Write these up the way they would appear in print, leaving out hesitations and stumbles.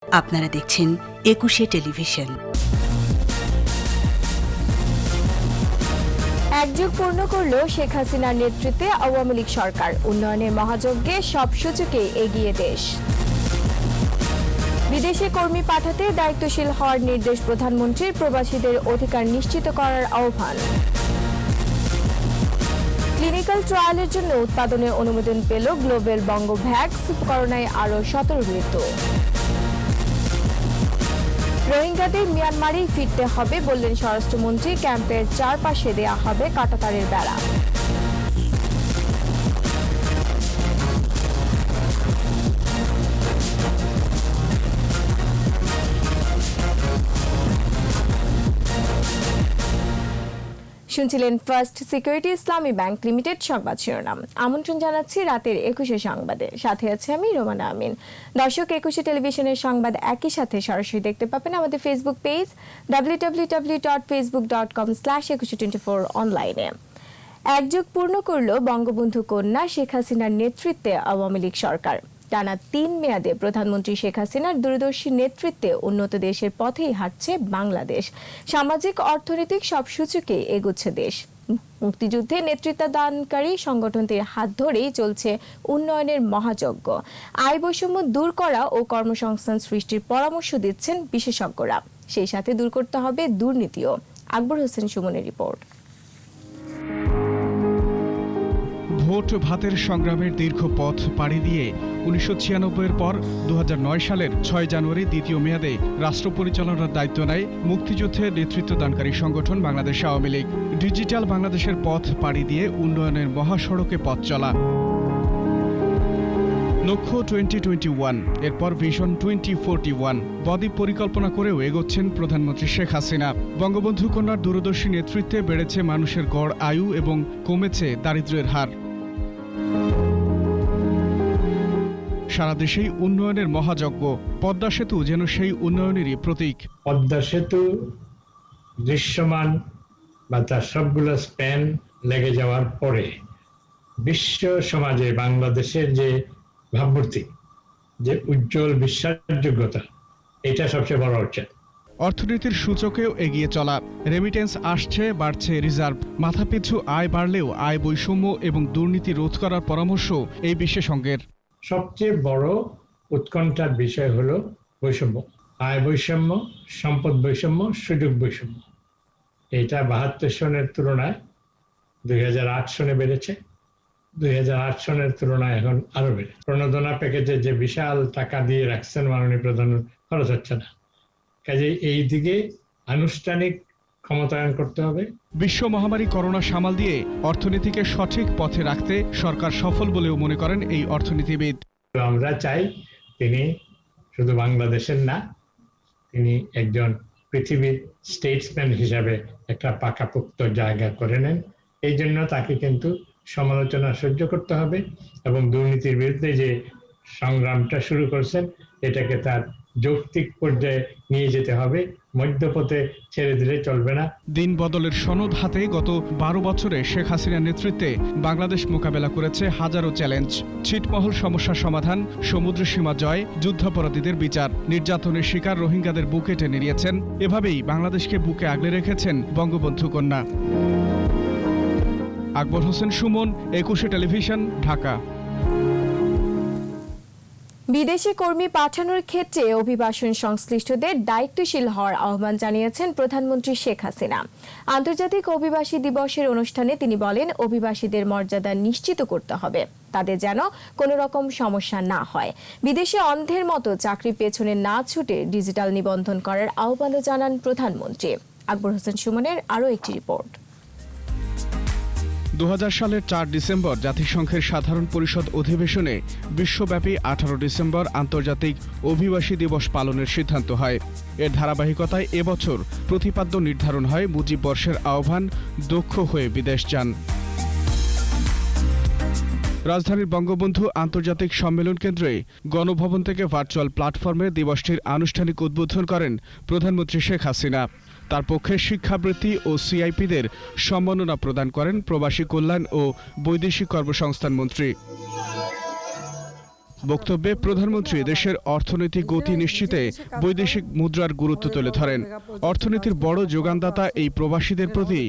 আপনারা দেখছেন একুশে টেলিভিশন। এক যুগ পূর্ণ করল শেখ হাসিনার নেতৃত্বে আওয়ামী লীগ সরকার। উন্নয়নের মহাযজ্ঞে সব সূচকে এগিয়ে দেশ। বিদেশে কর্মী পাঠাতে দায়িত্বশীল হওয়ার নির্দেশ প্রধানমন্ত্রীর। প্রবাসীদের অধিকার নিশ্চিত করার আহ্বান। ক্লিনিক্যাল ট্রায়ালের জন্য উৎপাদনে অনুমোদন পেল গ্লোবাল বঙ্গভ্যাক্স। করোনায় আরও 17 মৃত্যু। রোহিঙ্গাদের মিয়ানমারেই ফিরতে হবে বললেন স্বরাষ্ট্রমন্ত্রী। ক্যাম্পের চারপাশে দেয়া হবে কাঁটাতারের বেড়া। শুনছিলেন ফার্স্ট সিকিউরিটি ইসলামী ব্যাংক লিমিটেড সংবাদ শিরোনাম। আমন্ত্রণ জানাচ্ছি রাতের 21 সংবাদে। সাথে আছে আমি রোমানা আমিন। দর্শক, 21 টেলিভিশনের সংবাদ একই সাথে সরাসরি দেখতে পাবেন আমাদের ফেসবুক পেজ www.facebook.com/2124 অনলাইনে। এক যুগ পূর্ণ করল বঙ্গবন্ধু কন্যা শেখ হাসিনার নেতৃত্বে আওয়ামী লীগ সরকার। টানা 3 মেয়াদে প্রধানমন্ত্রী শেখ হাসিনার দূরদর্শী নেতৃত্বে উন্নত দেশের পথেই হাঁটছে বাংলাদেশ। সামাজিক অর্থনৈতিক সব সূচকে এগোচ্ছে দেশ। মুক্তিযুদ্ধে নেতৃত্বদানকারী সংগঠনটির হাত ধরেই চলছে উন্নয়নের মহাযজ্ঞ। আয় বৈষম্য দূর করা ও কর্মসংস্থান সৃষ্টির পরামর্শ দিচ্ছেন বিশেষজ্ঞরা। সেই সাথে দূর করতে হবে দুর্নীতিও। আকবর হোসেন সুমনের রিপোর্ট। ভোট ভাতের সংগ্রামের দীর্ঘ পথ পাড়ি দিয়ে 1996-এর পর 2009 সালের 6 জানুয়ারি দ্বিতীয় মেয়াদে রাষ্ট্র পরিচালনার দায়িত্ব নেয় মুক্তিযুদ্ধে নেতৃত্বদানকারী সংগঠন বাংলাদেশ আওয়ামী লীগ। ডিজিটাল বাংলাদেশের পথ পাড়ি দিয়ে উন্নয়নের মহাসড়কে পথ চলা। লক্ষ্য 2021, এরপর ভিশন 2041। বদ্বীপ পরিকল্পনা করেও এগোচ্ছেন প্রধানমন্ত্রী শেখ হাসিনা। বঙ্গবন্ধু কন্যার দূরদর্শী নেতৃত্বে বেড়েছে মানুষের গড় আয়ু এবং কমেছে দারিদ্র্যের হার। সারা দেশেই উন্নয়নের মহাযজ্ঞ। পদ্মা সেতু যেন সেই উন্নয়নেরই প্রতীক। পদ্মা সেতু দৃশ্যমান বা তার সবগুলো স্প্যান লেগে যাওয়ার পরে বিশ্ব সমাজে বাংলাদেশের যে ভাবমূর্তি, যে উজ্জ্বল বিশ্বাসযোগ্যতা, এটা সবচেয়ে বড় হচ্ছে। অর্থনীতির সূচকেও এগিয়ে চলা। রেমিটেন্স আসছে, বাড়ছে রিজার্ভ। মাথাপিছু আয় বাড়লেও আয় বৈষম্য এবং দুর্নীতি রোধ করার পরামর্শ এই বিশেষজ্ঞের। সবচেয়ে বড় উৎকণ্ঠার বিষয় হলো বৈষম্য, আয় বৈষম্য, সম্পদ বৈষম্য, সুযোগ বৈষম্য। এটা 72 সনের তুলনায় 2008 সনে বেড়েছে। 2008 সনের তুলনায় এখন আরো বেড়ে। প্রণোদনা প্যাকেজে যে বিশাল টাকা দিয়ে রাখছেন মাননীয় প্রধানমন্ত্রী, খরচ হচ্ছে না। কাজে এই দিকে আনুষ্ঠানিক ক্ষমতায়ন করতে হবে। বিশ্ব মহামারী করোনা সামাল দিয়ে অর্থনীতিকে সঠিক পথে রাখতে সরকার সফল বলেও মনে করেন এই অর্থনীতিবিদ। আমরা চাই তিনি শুধু বাংলাদেশের না, তিনি একজন পৃথিবীর স্টেটসম্যান হিসাবে একটা পাকাপোক্ত জায়গা করে নেন। এই জন্য তাকে কিন্তু সমালোচনা সহ্য করতে হবে এবং দুর্নীতির বিরুদ্ধে যে সংগ্রামটা শুরু করছেন এটাকে তার যৌক্তিক পর্যায়ে নিয়ে যেতে হবে। মধ্যপথে ছেড়ে দিলে চলবে না। দিন বদলের সনদ হাতে গত 12 বছরে শেখ হাসিনার নেতৃত্বে বাংলাদেশ মোকাবেলা করেছে হাজারো চ্যালেঞ্জ। ছিটমহল সমস্যার সমাধান, সমুদ্র সীমা জয়, যুদ্ধাপরাধীদের বিচার, নির্যাতনের শিকার রোহিঙ্গাদের বুকে টেনে নিয়েছেন। এভাবেই বাংলাদেশকে বুকে আগলে রেখেছেন বঙ্গবন্ধু কন্যা। আকবর হোসেন সুমন, 21 টেলিভিশন, ঢাকা। বিদেশে কর্মী পাঠানোর ক্ষেত্রে অভিবাসন সংশ্লিষ্টদের দায়িত্বশীল হওয়ার আহ্বান জানিয়েছেন প্রধানমন্ত্রী শেখ হাসিনা। আন্তর্জাতিক অভিবাসী দিবসের অনুষ্ঠানে তিনি বলেন, অভিবাসীদের মর্যাদা নিশ্চিত করতে হবে, তাদের যেন কোনো রকম সমস্যা না হয়। বিদেশে অন্ধের মতো চাকরি পেছনে না ছুটে ডিজিটাল নিবন্ধন করার আহ্বানও জানান প্রধানমন্ত্রী। আকবর হোসেন সুমনের আরও একটি রিপোর্ট। 2000 সালের 4 ডিসেম্বর জাতিসংঘের সাধারণ পরিষদ অধিবেশনে বিশ্বব্যাপী 18 ডিসেম্বর আন্তর্জাতিক অভিবাসী দিবস পালনের সিদ্ধান্ত হয়। এর ধারাবাহিকতায় এবছর প্রতিপাদ্য নির্ধারণ হয় মুজিব বর্ষের আহ্বান, দক্ষ হয়ে বিদেশ যান। রাজধানীর বঙ্গবন্ধু আন্তর্জাতিক সম্মেলন কেন্দ্রে গণভবন থেকে ভার্চুয়াল প্ল্যাটফর্মে দিবসটির আনুষ্ঠানিক উদ্বোধন করেন প্রধানমন্ত্রী শেখ হাসিনা। তার পক্ষে শিক্ষাবৃত্তি ও সিআইপিদের সম্মাননা প্রদান করেন প্রবাসী কল্যাণ ও বৈদেশিক কর্মসংস্থান মন্ত্রী। বক্তব্যে প্রধানমন্ত্রী দেশের অর্থনৈতিক গতি নিশ্চিতে বৈদেশিক মুদ্রার গুরুত্ব তুলে ধরেন। অর্থনীতির বড় যোগানদাতা এই প্রবাসীদের প্রতি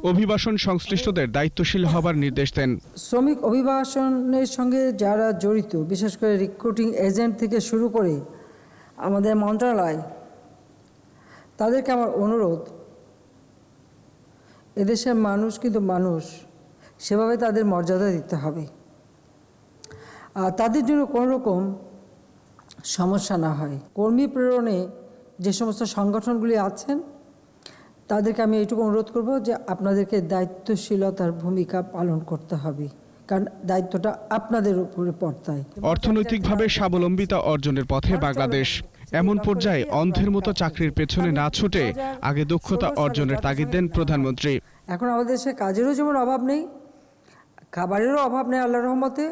অভিবাসন সংশ্লিষ্টদের দায়িত্বশীল হবার নির্দেশ দেন। শ্রমিক অভিবাসনের সঙ্গে যারা জড়িত, বিশেষ করে রিক্রুটিং এজেন্ট থেকে শুরু করে আমাদের মন্ত্রণালয়, তাদেরকে আমার অনুরোধ, এদেশের মানুষ কিন্তু মানুষ, সেভাবে তাদের মর্যাদা দিতে হবে। আর তাদের জন্য কোনো রকম সমস্যা না হয়। কর্মী প্রেরণে যে সমস্ত সংগঠনগুলি আছেন তাদেরকে আমি এইটুকু অনুরোধ করব যে আপনাদেরকে দায়িত্বশীলতার ভূমিকা পালন করতে হবে, কারণ দায়িত্বটা আপনাদের উপরে পড়তায়। অর্থনৈতিকভাবে স্বাবলম্বিতা অর্জনের পথে বাংলাদেশ। এমন পর্যায়ে অন্ধের মতো চাকরির পেছনে না ছুটে আগে দক্ষতা অর্জনের তাগিদ দেন প্রধানমন্ত্রী। এখন আমাদের দেশে কাজেরও যেমন অভাব নেই, খাবারেরও অভাব নেই আল্লাহর রহমতে।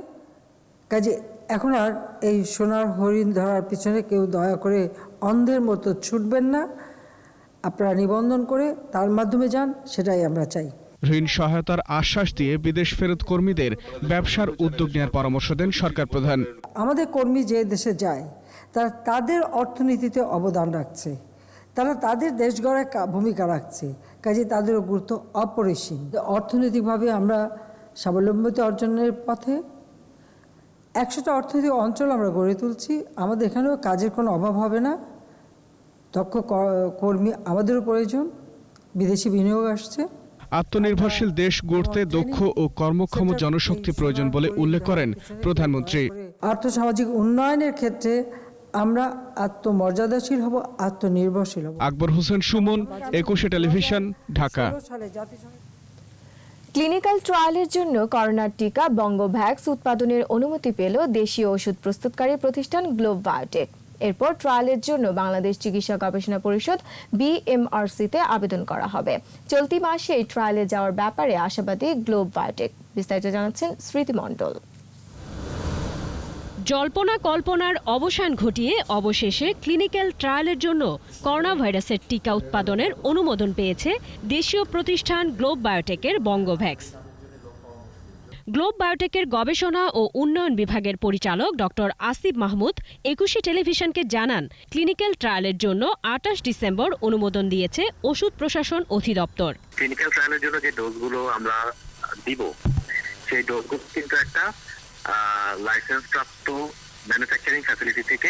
কাজে এখন আর এই সোনার হরিণ ধরার পিছনে কেউ দয়া করে অন্ধের মতো ছুটবেন না। আপনারা নিবন্ধন করে তার মাধ্যমে যান, সেটাই আমরা চাই। ঋণ সহায়তার আশ্বাস দিয়ে বিদেশ ফেরত কর্মীদের ব্যবসার উদ্যোগ নেওয়ার পরামর্শ দেন সরকার প্রধান। আমাদের কর্মী যে দেশে যায় তারা তাদের অর্থনীতিতে অবদান রাখছে, তারা তাদের দেশ গড়ায় ভূমিকা রাখছে, কাজে তাদেরও গুরুত্ব অপরিসীম। অর্থনৈতিকভাবে আমরা স্বাবলম্বিতা অর্জনের পথে 100টা অর্থনৈতিক অঞ্চল আমরা গড়ে তুলছি। আমাদের এখানেও কাজের কোনো অভাব হবে না। দক্ষ কর্মী আমাদেরও প্রয়োজন, বিদেশি বিনিয়োগ আসছে। আত্মনির্ভরশীল দেশ গড়তে দক্ষ ও কর্মক্ষম জনশক্তি প্রয়োজন বলে উল্লেখ করেন প্রধানমন্ত্রী। আর্থসামাজিক উন্নয়নের ক্ষেত্রে আমরা আত্মমর্যাদাশীল হব, আত্মনির্ভরশীল হব। আকবর হোসেন সুমন, 21 টেলিভিশন, ঢাকা। ক্লিনিক্যাল ট্রায়ালের জন্য করোনার টিকা বঙ্গভ্যাক্স উৎপাদনের অনুমতি পেল দেশীয় ওষুধ প্রস্তুতকারী প্রতিষ্ঠান গ্লোব বায়োটেক। এরপর ট্রায়ালের জন্য বাংলাদেশ চিকিৎসা গবেষণা পরিষদ BMRC-তে আবেদন করা হবে। চলতি মাসে এই ট্রায়ালে যাওয়ার ব্যাপারে আশাবাদী গ্লোব বায়োটেক। বিস্তারিত জানাচ্ছেন স্মৃতি মণ্ডল। জল্পনা কল্পনার অবসান ঘটিয়ে অবশেষে ক্লিনিক্যাল ট্রায়ালের জন্য করোনা ভাইরাসের টিকা উৎপাদনের অনুমোদন পেয়েছে দেশীয় প্রতিষ্ঠান গ্লোব বায়োটেকের বঙ্গভ্যাক্স। গ্লোব বায়োটেকের গবেষণা ও উন্নয়ন বিভাগের পরিচালক ডক্টর আসিফ মাহমুদ 21 টেলিভিশনকে জানান, ক্লিনিক্যাল ট্রায়ালের জন্য 28 ডিসেম্বর অনুমোদন দিয়েছে ওষুধ প্রশাসন অধিদপ্তর। ক্লিনিক্যাল ট্রায়ালের জন্য যে ডোজগুলো আমরা দিব, সেই ডোজগুলো কিন্তু একটা লাইসেন্স প্রাপ্ত ম্যানুফ্যাকচারিং ফ্যাসিলিটি থেকে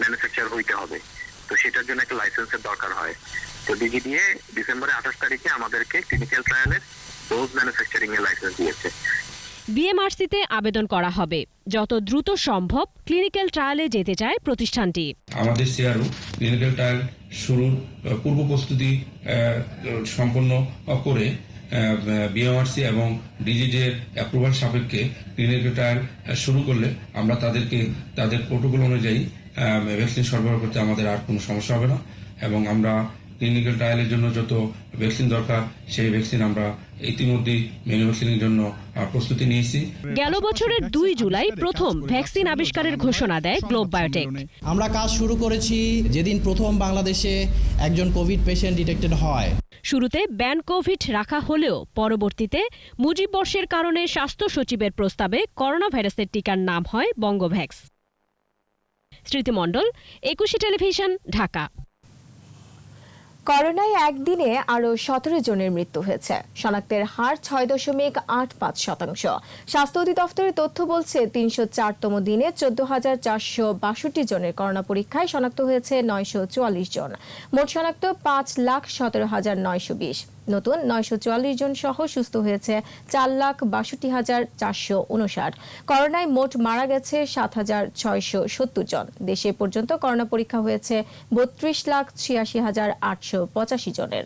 ম্যানুফ্যাকচার হইতে হবে। তো সেটার জন্য একটা লাইসেন্সের দরকার হয়। তো ডিজিডিএ ডিসেম্বরের 28 তারিখে আমাদেরকে ক্লিনিক্যাল ট্রায়ালের ডোজ ম্যানুফ্যাকচারিং এর লাইসেন্স দিয়েছে। BMRC-তে আবেদন করা হবে। যত দ্রুত সম্ভব ক্লিনিক্যাল ট্রায়ালে যেতে চায় প্রতিষ্ঠানটি। আমাদের সিআরও ক্লিনিক্যাল ট্রায়াল শুরুর পূর্ব প্রস্তুতি সম্পন্ন করে BMRC এবং ডিজিডিএর অ্যাপ্রুভাল সাপেক্ষে ক্লিনিক্যাল ট্রায়াল শুরু করলে আমরা তাদেরকে তাদের প্রোটোকল অনুযায়ী ভ্যাকসিন সরবরাহ করতে আমাদের আর কোনো সমস্যা হবে না। এবং আমরা ক্লিনিক্যাল ট্রায়ালের জন্য যত ভ্যাকসিন দরকার সেই ভ্যাকসিন আমরা ইতিমধ্যেই ম্যানুফ্যাকচারিংয়ের জন্য প্রস্তুতি নিয়েছি। গেল বছরের 2 জুলাই প্রথম ভ্যাকসিন আবিষ্কারের ঘোষণা দেয় গ্লোব বায়োটেক। আমরা কাজ শুরু করেছি যেদিন প্রথম বাংলাদেশে একজন কোভিড পেশেন্ট ডিটেক্টেড হয়। শুরুতে ব্যান কোভিড রাখা হলেও পরবর্তীতে মুজিব বর্ষের কারণে স্বাস্থ্য সচিবের প্রস্তাবে করোনা ভাইরাসের টিকার নাম হয় বঙ্গভ্যাক্স। স্মৃতি মণ্ডল, 21 টেলিভিশন, ঢাকা। করোনায় একদিনে আরও 17 জনের মৃত্যু হয়েছে। শনাক্তের হার 6.85%। স্বাস্থ্য অধিদপ্তরের তথ্য বলছে 304তম দিনে 14,462 জনের করোনা পরীক্ষায় শনাক্ত হয়েছে 944 জন। মোট শনাক্ত 5,17,920। নতুন 944 জন সহ সুস্থ হয়েছে 4,62,459। করোনায় মোট মারা গেছে 7,670 জন। দেশে পর্যন্ত করোনা পরীক্ষা হয়েছে 32,86,885 জনের।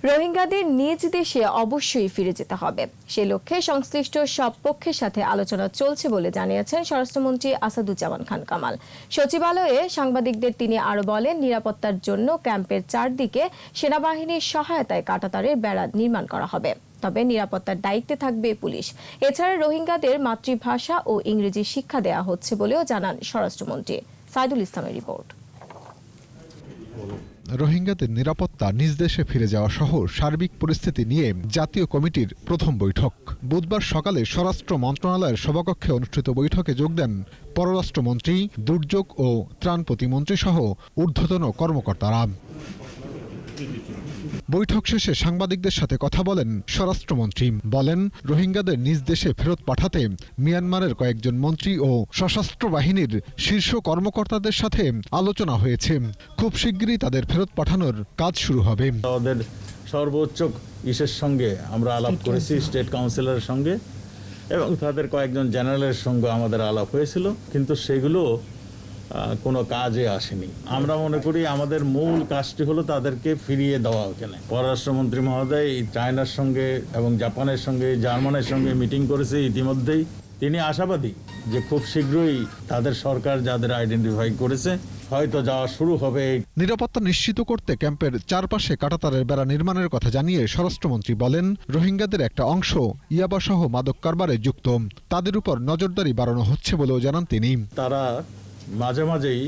রোহিঙ্গাদের নিজ দেশে অবশ্যই ফিরে যেতে হবে, সে লক্ষ্যে সংশ্লিষ্ট সব পক্ষের সাথে আলোচনা চলছে বলে জানিয়েছেন স্বরাষ্ট্রমন্ত্রী আসাদুজ্জামান খান কামাল। সচিবালয়ে সাংবাদিকদের তিনি আরো বলেন, নিরাপত্তার জন্য ক্যাম্পের চারদিকে সেনাবাহিনীর সহায়তায় কাঁটাতারের বেড়া নির্মাণ করা হবে। তবে নিরাপত্তার দায়িত্বে থাকবে পুলিশ। এছাড়া রোহিঙ্গাদের মাতৃভাষা ও ইংরেজি শিক্ষা দেওয়া হচ্ছে বলেও জানান স্বরাষ্ট্রমন্ত্রী। সাইদুল ইসলামের রিপোর্ট। রোহিঙ্গাদের নিরাপত্তা, নিজ দেশে ফিরে যাওয়া সহ সার্বিক পরিস্থিতি নিয়ে জাতীয় কমিটির প্রথম বৈঠক। বুধবার সকালে স্বরাষ্ট্র মন্ত্রণালয়ের সভাকক্ষে অনুষ্ঠিত বৈঠকে যোগ দেন পররাষ্ট্রমন্ত্রী, দুর্যোগ ও ত্রাণ প্রতিমন্ত্রী সহ ঊর্ধ্বতন কর্মকর্তারা। বৈঠক শেষে সাংবাদিকদের সাথে কথা বলেন স্বরাষ্ট্রমন্ত্রী। বলেন, রোহিঙ্গাদের নিজ দেশে ফেরত পাঠাতে মিয়ানমারের কয়েকজন মন্ত্রী ও সশস্ত্র বাহিনীর শীর্ষ কর্মকর্তাদের সাথে আলোচনা হয়েছে। খুব শিগগিরই তাদের ফেরত পাঠানোর কাজ শুরু হবে। আমাদের সর্বোচ্চ ইসের সঙ্গে আমরা আলাপ করেছি, স্টেট কাউন্সিলরের সঙ্গে এবং তাদের কয়েকজন জেনারেলের সঙ্গে আমাদের আলাপ হয়েছিল, কিন্তু সেগুলো কোনো কাজে আসেনি। আমরা মনে করি আমাদের মূল কাজটি হলো তাদেরকে ফিরিয়ে দেওয়া। ওখানে পররাষ্ট্রমন্ত্রী মহোদয় চায়নার সঙ্গে এবং জাপানের সঙ্গে, জার্মানের সঙ্গে মিটিং করেছে ইতিমধ্যেই। তিনি আশাবাদী যে খুব শীঘ্রই তাদের সরকার যাদের আইডেন্টিফাই করেছে হয়তো যাওয়া শুরু হবে। নিরাপত্তা নিশ্চিত করতে ক্যাম্পের চারপাশে কাঁটাতারের বেড়া নির্মাণের কথা জানিয়ে স্বরাষ্ট্রমন্ত্রী বলেন, রোহিঙ্গাদের একটা অংশ ইয়াবাসহ মাদক কারবারে যুক্ত। তাদের উপর নজরদারি বাড়ানো হচ্ছে বলেও জানান তিনি। তারা মাঝে মাঝেই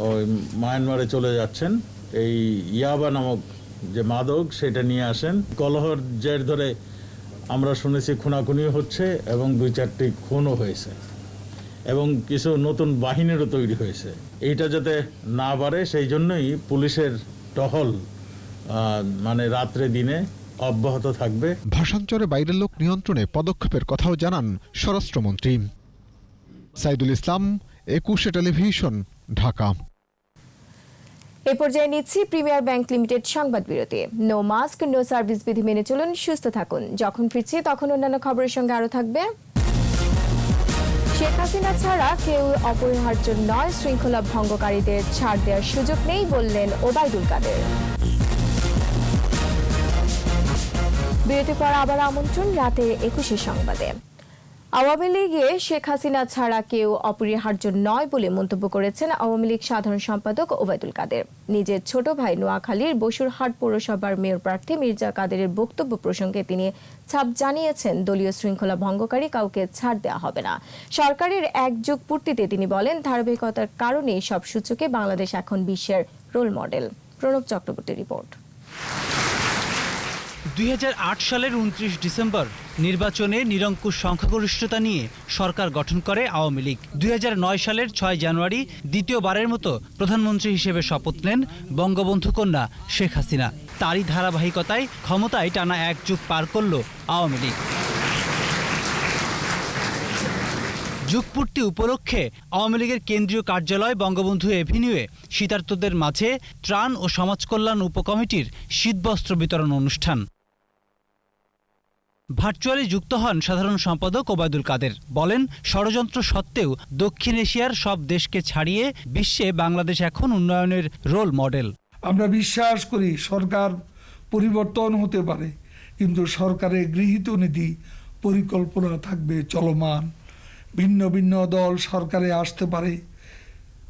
ওই মায়ানমারে চলে যাচ্ছেন, এই ইয়াবা নামক যে মাদক সেটা নিয়ে আসেন। কলহর জের ধরে আমরা শুনেছি খুনাখুনিও হচ্ছে এবং 2-4টি খুনও হয়েছে এবং কিছু নতুন বাহিনীরও তৈরি হয়েছে। এইটা যাতে না বাড়ে সেই জন্যই পুলিশের টহল মানে রাত্রে দিনে অব্যাহত থাকবে। ভাষান্তরে বাইরের লোক নিয়ন্ত্রণে পদক্ষেপের কথাও জানান স্বরাষ্ট্রমন্ত্রী। সাইদুল ইসলাম, 21 টেলিভিশন, ঢাকা। এ পর্যায়ে নিচ্ছি প্রিমিয়ার ব্যাংক লিমিটেড সংবাদ বিরতি। নো মাস্ক নো সার্ভিস বিধি মেনে চলুন, সুস্থ থাকুন। যখন ফিরছি তখন অন্যান্য খবরের সঙ্গে আরো থাকবে। শেখ হাসিনা ছাড়া কেউ অপরিহার্য নয়, শৃঙ্খলা ভঙ্গকারীদের ছাড় দেওয়ার সুযোগ নেই বললেন ওবায়দুল কাদের। বিরতির পর আবার আমন্ত্রণ রাতে 21 সংবাদে। আওয়ামী লীগে শেখ হাসিনা ছাড়া কেউ অপরিহার্য নয় বলে মন্তব্য করেছেন আওয়ামী লীগ সাধারণ সম্পাদক ওবায়দুল কাদের। নিজের ছোট ভাই নোয়াখালীর বসুরহাট পৌরসভার মেয়র প্রার্থী মির্জা কাদেরের বক্তব্য প্রসঙ্গে তিনি ছাপ জানিয়েছেন, দলীয় শৃঙ্খলা ভঙ্গকারী কাউকে ছাড় দেওয়া হবে না। সরকারের একযুগ পূর্তিতে তিনি বলেন, ধারাবাহিকতার কারণে সব সূচকে বাংলাদেশ এখন বিশ্বের রোল মডেল। প্রণব চক্রবর্তীর রিপোর্ট। 2008 সালের 29 ডিসেম্বর নির্বাচনে নিরঙ্কুশ সংখ্যাগরিষ্ঠতা নিয়ে সরকার গঠন করে আওয়ামী লীগ। 2009 সালের 6 জানুয়ারি দ্বিতীয়বারের মতো প্রধানমন্ত্রী হিসেবে শপথ নেন বঙ্গবন্ধু কন্যা শেখ হাসিনা। তারই ধারাবাহিকতায় ক্ষমতায় টানা এক যুগ পার করল আওয়ামী লীগ। যুগপূর্তি উপলক্ষে আওয়ামী লীগের কেন্দ্রীয় কার্যালয় বঙ্গবন্ধু এভিনিউয়ে শীতার্তদের মাঝে ত্রাণ ও সমাজ কল্যাণ উপকমিটির শীতবস্ত্র বিতরণ অনুষ্ঠান। ভার্চুয়ালি যুক্ত হন সাধারণ সম্পাদক ওবায়দুল কাদের। বলেন, ষড়যন্ত্র সত্ত্বেও দক্ষিণ এশিয়ার সব দেশকে ছাড়িয়ে বিশ্বে বাংলাদেশ এখন উন্নয়নের রোল মডেল। আমরা বিশ্বাস করি সরকার পরিবর্তন হতে পারে, কিন্তু সরকারের গৃহীত নীতি পরিকল্পনা থাকবে চলমান। ভিন্ন ভিন্ন দল সরকারে আসতে পারে,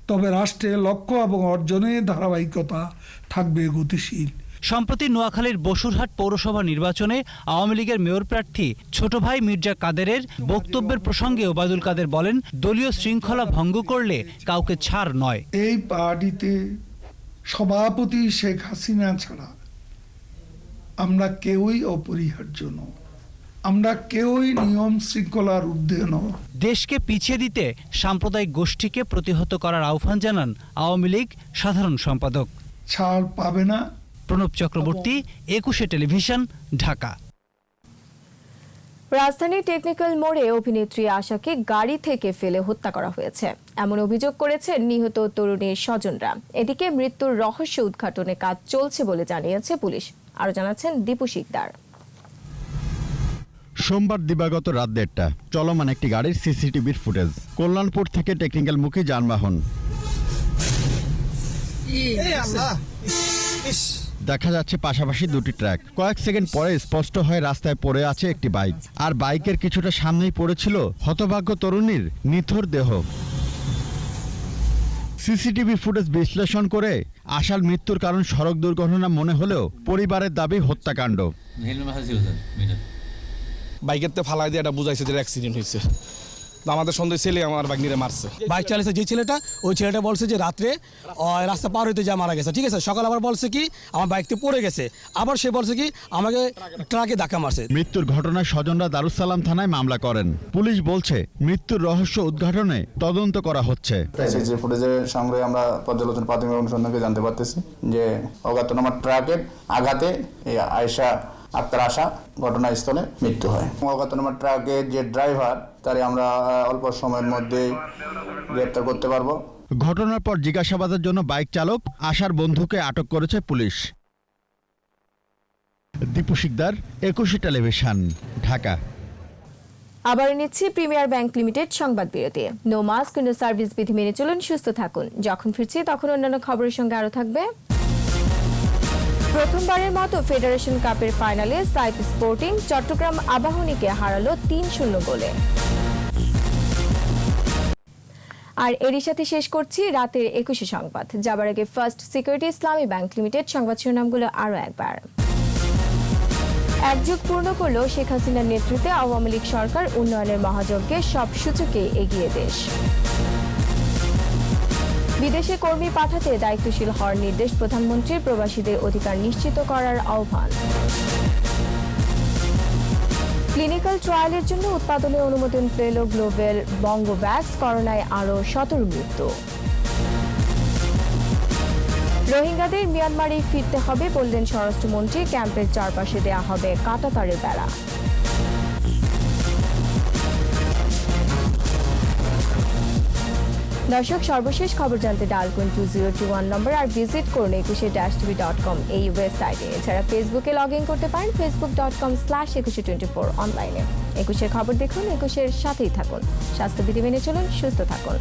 তবে রাষ্ট্রের লক্ষ্য এবং অর্জনের ধারাবাহিকতা থাকবে গতিশীল। সম্প্রতি নোয়াখালীর বসুরহাট পৌরসভা নির্বাচনে আওয়ামী লীগের মেয়র প্রার্থী ছোট ভাই মির্জা কাদেরের বক্তব্যের প্রসঙ্গে ওবায়দুল কাদের বলেন, দলীয় শৃঙ্খলা ভঙ্গ করলে কাউকে ছাড় নয়। এই পার্টিতে সভাপতি শেখ হাসিনা ছাড়া আমরা কেউই অপরিহার্য নই, আমরা কেউই নিয়ম শৃঙ্খলার ঊর্ধ্বে নই। দেশকে পিছিয়ে দিতে সাম্প্রদায়িক গোষ্ঠীকে প্রতিহত করার আহ্বান জানান আওয়ামী লীগ সাধারণ সম্পাদক। ছাড় পাবে না। প্রণব চক্রবর্তী, 21 টেলিভিশন, ঢাকা। রাজধানীর টেকনিক্যাল মোড়ে অভিনেত্রী আশাকে গাড়ি থেকে ফেলে হত্যা করা হয়েছে, এমন অভিযোগ করেছেন নিহত তরুণীর স্বজনরা। এদিকে মৃত্যুর রহস্য উদ্ঘাটনের কাজ চলছে বলে জানিয়েছে পুলিশ। আরো জানাচ্ছেন দীপু শিকদার। সোমবার দিবাগত রাত 1:30 চলমান একটি গাড়ির সিসিটিভির ফুটেজ। কল্যাণপুর থেকে টেকনিক্যাল মুখী যানবাহন। দেখা যাচ্ছে পাশাপাশি দুটি ট্রাক। কয়েক সেকেন্ড পরে স্পষ্ট হয়ে রাস্তায় পড়ে আছে একটি বাইক, আর বাইকের কিছুটা সামনেই পড়েছিল হতভাগ্য তরুণীর নিথর দেহ। সিসিটিভি ফুটেজ বিশ্লেষণ করে আশার মৃত্যুর কারণ সড়ক দুর্ঘটনা মনে হলেও পরিবারের দাবি বাইকের তো ফালাই দিয়ে এটা বুঝাইছে যে অ্যাক্সিডেন্ট হয়েছে, আমাদের সন্দেহ ছেলে আমার বাগনিরে মারছে। বাইক চালিয়েছে যে ছেলেটা, ওই ছেলেটা বলছে যে রাত্রে রাস্তা পার হইতে যা মারা গেছে, ঠিক আছে। সকাল আবার বলছে কি আমার বাইকতে পড়ে গেছে, আবার সে বলছে কি আমাকে ট্রাকে ধাক্কা মারছে। মৃত্যুর ঘটনায় স্বজনরা দারুসালাম থানায় মামলা করেন। পুলিশ বলছে মৃত্যুর রহস্য উদ্ঘাটনে তদন্ত করা হচ্ছে। সিসি ফুটেজের সঙ্গে আমরা পর্যালোচনা প্রাথমিক অনুসন্ধানে জানতে পারতেছি যে অজ্ঞাতনামা ট্রাকের আঘাতে এই আয়েশা আক্তার আশা ঘটনাস্থলে মৃত্যু হয়। অজ্ঞাতনামা ট্রাকের যে ড্রাইভার তারে আমরা অল্প সময়ের মধ্যে গ্রেপ্তার করতে পারবো। ঘটনার পর জিজ্ঞাসাবাদের জন্য বাইক চালক আশার বন্ধুকে আটক করেছে পুলিশ। দীপু শিকদার, একুশে টেলিভিশন, ঢাকা। আবার নিচ্ছি প্রিমিয়ার ব্যাংক লিমিটেড সংবাদ বিরতি। নো মাস্ক নো সার্ভিস বিধি মেনে চলুন, সুস্থ থাকুন। যখন ফিরছি তখন অন্যান্য খবরের সঙ্গে আরো থাকবে। প্রথমবারের মতো ফেডারেশন কাপের ফাইনালে সাইপ স্পোর্টিং চট্টগ্রাম আবাহনীকে হারালো 3-0 গোলে। আর এরই সাথে শেষ করছি রাতের 21 সংবাদ। যাবার আগে ফার্স্ট সিকিউরিটি ইসলামী ব্যাংক লিমিটেড সংবাদ শিরোনামগুলো আরো একবার। এক যুগ পূর্ণ করল শেখ হাসিনার নেতৃত্বে আওয়ামী লীগ সরকার, উন্নয়নের মহাযজ্ঞে সব সূচকে এগিয়ে দেশ। বিদেশে কর্মী পাঠাতে দায়িত্বশীল হওয়ার নির্দেশ প্রধানমন্ত্রীর, প্রবাসীদের অধিকার নিশ্চিত করার আহ্বান। ক্লিনিক্যাল ট্রায়ালের জন্য উৎপাদনে অনুমোদন পেল গ্লোবাল বঙ্গোভ্যাক্স, করোনায় আরও 17 মৃত্যু। রোহিঙ্গাদের মিয়ানমারে ফিরতে হবে বললেন স্বরাষ্ট্রমন্ত্রী, ক্যাম্পের চারপাশে দেয়া হবে কাঁটাতারের বেড়া। দর্শক, সর্বশেষ খবর জানতে ডায়াল করুন 2021 নম্বর আর ভিজিট করুন ekushe-tv.com এই ওয়েবসাইটে। এছাড়া ফেসবুকে লগ ইন করতে পারেন facebook.com/ekushe24 অনলাইনে। একুশের খবর দেখুন, একুশের সাথেই থাকুন। স্বাস্থ্যবিধি মেনে চলুন, সুস্থ থাকুন।